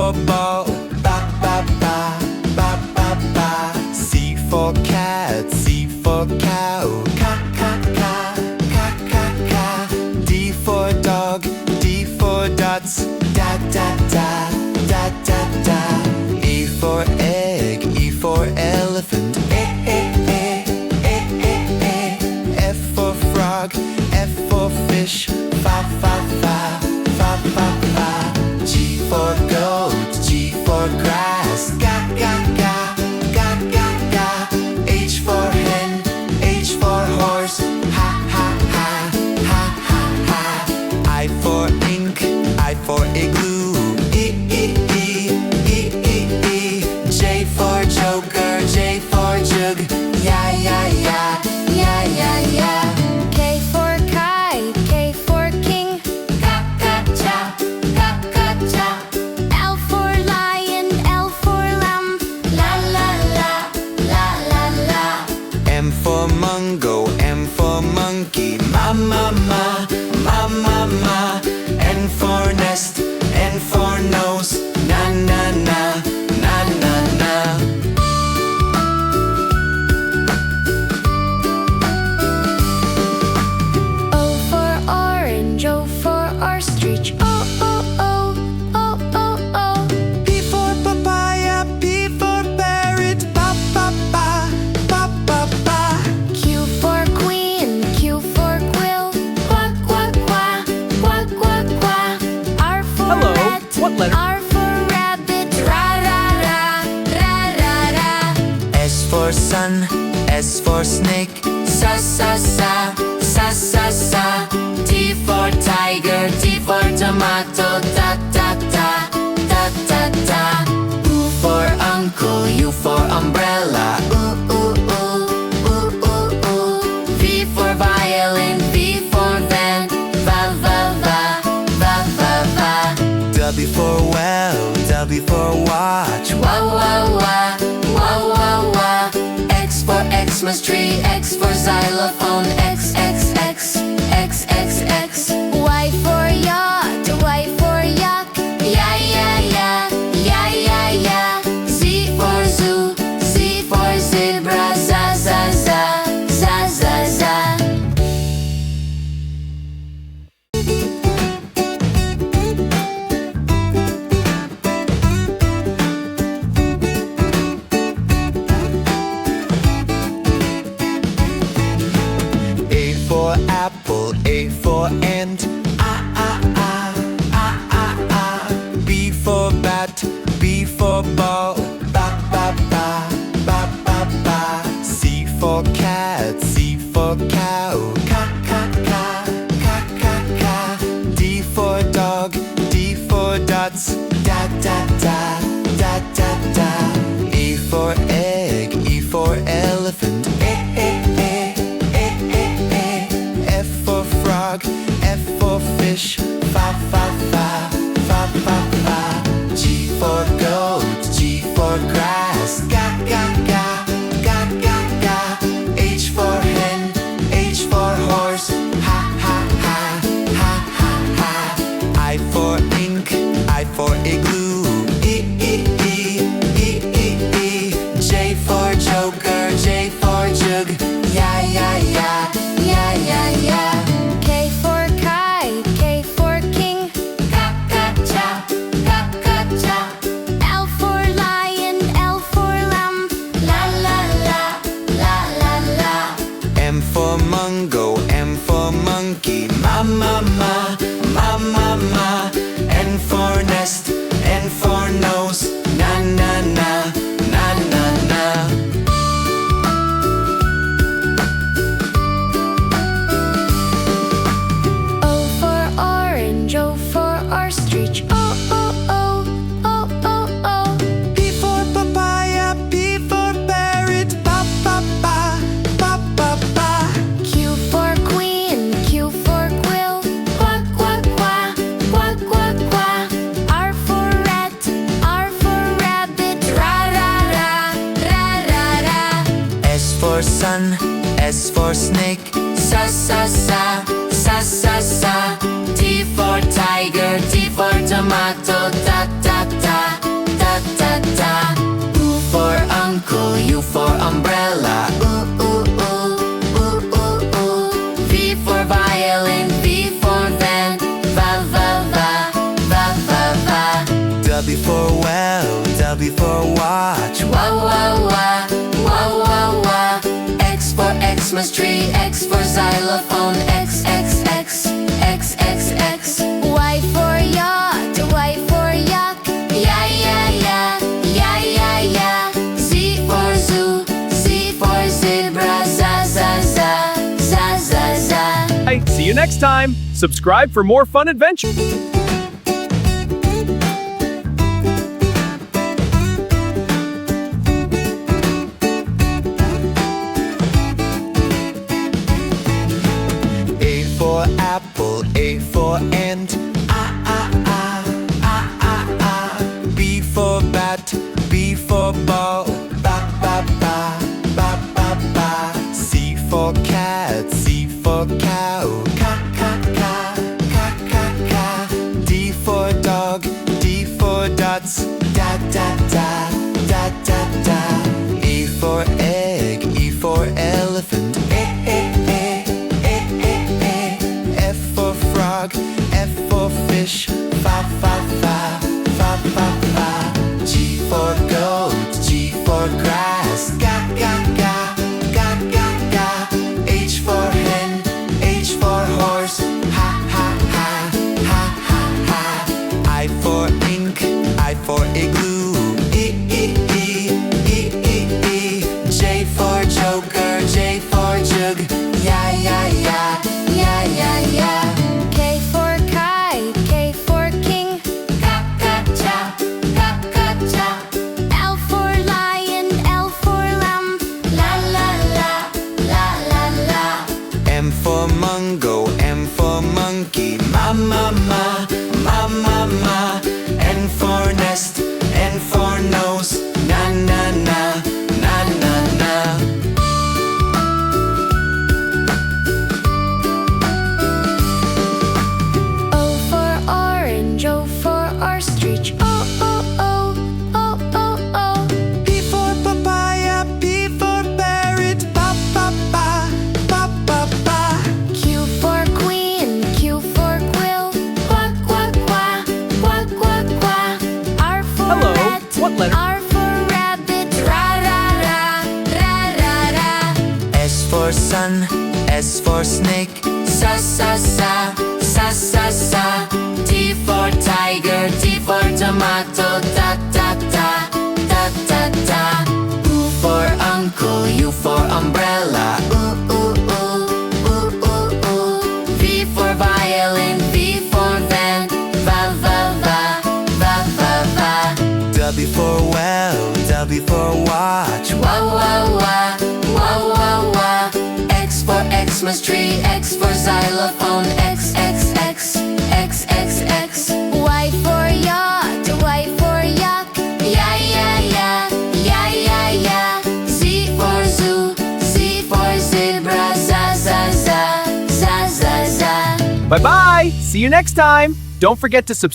for ball, ba ba ba, ba ba ba. C for cat, C for cow, ca ca ca, ca ca ca. D for dog, D for dots, da da da, da da da. E for egg, E for elephant, eh eh eh, eh eh eh. F for frog, F for fish, fa fa fa, fa fa fa. G for goat, G for grass, ga ga ga, ga ga ga. H for hen, H for horse, ha ha ha, ha ha ha. I for ink, I for igloo, e e e, e e e. J for joker, J for jug, ya ya ya, ya ya ya. K for kite, K for king, Ka ka cha, ka ka cha. L for lion, L for lamb, La la la, la la la. M for mungo, M for monkey, ma ma ma, ma ma ma. N for nest, N for nose, na na na, na na na. O for orange, O for ostrich, O O O, O O O. P for papaya, P for parrot, ba ba ba, ba ba ba. Q for queen, Q for quill, quack quack quack, quack quack quack. R for Hello, rat, what letter? R for rabbit, ra ra ra, ra ra ra. S for sun, S for snake, sa sa sa, sa sa sa. T for tiger, T for tomato, da da da, da da da. U for uncle, U for umbrella, ooh ooh ooh, ooh ooh ooh. V for violin, V for van, va va va, va va va. W for well, W for watch, wah wah wah, wah wah wah. X for Xmas tree, X for xylophone, X X X, X X X. Y for yacht, Y for yak, Ya ya ya, ya ya ya. Z for zoo, Z for zebra, za za za, za za za. A for apple, A for ant, ah ah ah, ah ah ah. B for bat, B for ball, ba ba ba, ba ba ba. C for cat, C for cow, ca ca ca, ca ca ca. D for dog, D for dots, da da da, da da da. E for egg, E for elephant, eh eh eh, eh eh eh. F for frog, F for fish, fa fa fa, fa fa fa. G for goat, G for grass, ga ga ga, ga ga ga. H for hen, H for horse, ha ha ha, ha ha ha. I for ink, I for igloo, e e e, e e e. J for joker, J for jug, ya ya ya, ya ya ya. K for kite, K for king, Ka ka cha, ka ka cha. L for lion, L for lamb, La la la, la la la. M for mungo, M for monkey, ma ma ma, ma ma ma. N for nest, N for nose, na na na, na na na. O for orange, O for ostrich, O O O, O O O. P for papaya, P for parrot, ba ba ba, ba ba ba. Q for queen, Q for quill, quack quack quack, quack quack quack. R for rat, R for rabbit, ra ra ra, ra ra ra. S for sun, S for snake, sa sa sa, sa sa sa. T for tiger, T for tomato, da da da. X for xylophone, X, X, X, X, X, X. Y for yacht, Y for yak, yeah, yeah, yeah, yeah, yeah, yeah. Z for zoo, Z for zebra, za, za, za, za, za, za. Bye. See you next time. Subscribe for more fun adventures. A for apple, A for ant. B for bat, B for ball. Ba ba ba, ba ba ba. C for cat, C for cow. Ka ka ka, ka ka ka. D for dog, D for dots. Da da da, da da da. E for egg, E for elephant. F for frog, F for fish. Fa fa fa, fa fa fa. G for goat, G for grass. Ga ga ga, ga ga ga. H for hen, H for horse. Ha ha ha, ha ha ha. I for ink, I for igloo. E e e, e e e. J for joker, J for jug. Yeah yeah yeah, yeah yeah yeah. K for kite, K for king, ka ka cha, ka ka cha. L for lion, L for lamb, la la la, la la la. M for mungo, M for monkey. Ma ma ma, ma ma ma. N for nest, N for nose. Na na na, na na na. O for orange, O for ostrich, O O O, O O O. P for papaya, P for parrot. Ba ba ba, ba ba ba. Q for queen, Q for quill, quack quack quack, quack quack quack. R for Hello, rat, what letter? R for rabbit, ra ra ra, ra ra ra. S for sun, S for snake. Sa sa sa, sa sa sa. T for tiger, T for tomato. Da da da, da da da. U for uncle, U for umbrella. Ooh ooh ooh, ooh ooh ooh. V for violin, V for van. Va va va, va va va. W for well, W for watch. Wah wah wah, wah wah wah. X for Xmas tree, X for xylophone. X X X, X X X. Y for yacht, Y for yak, yeah yeah yeah, yeah yeah yeah. Z for zoo, Z for zebra. Za za za, za za za. Bye bye. See you next time. Don't forget to subscribe.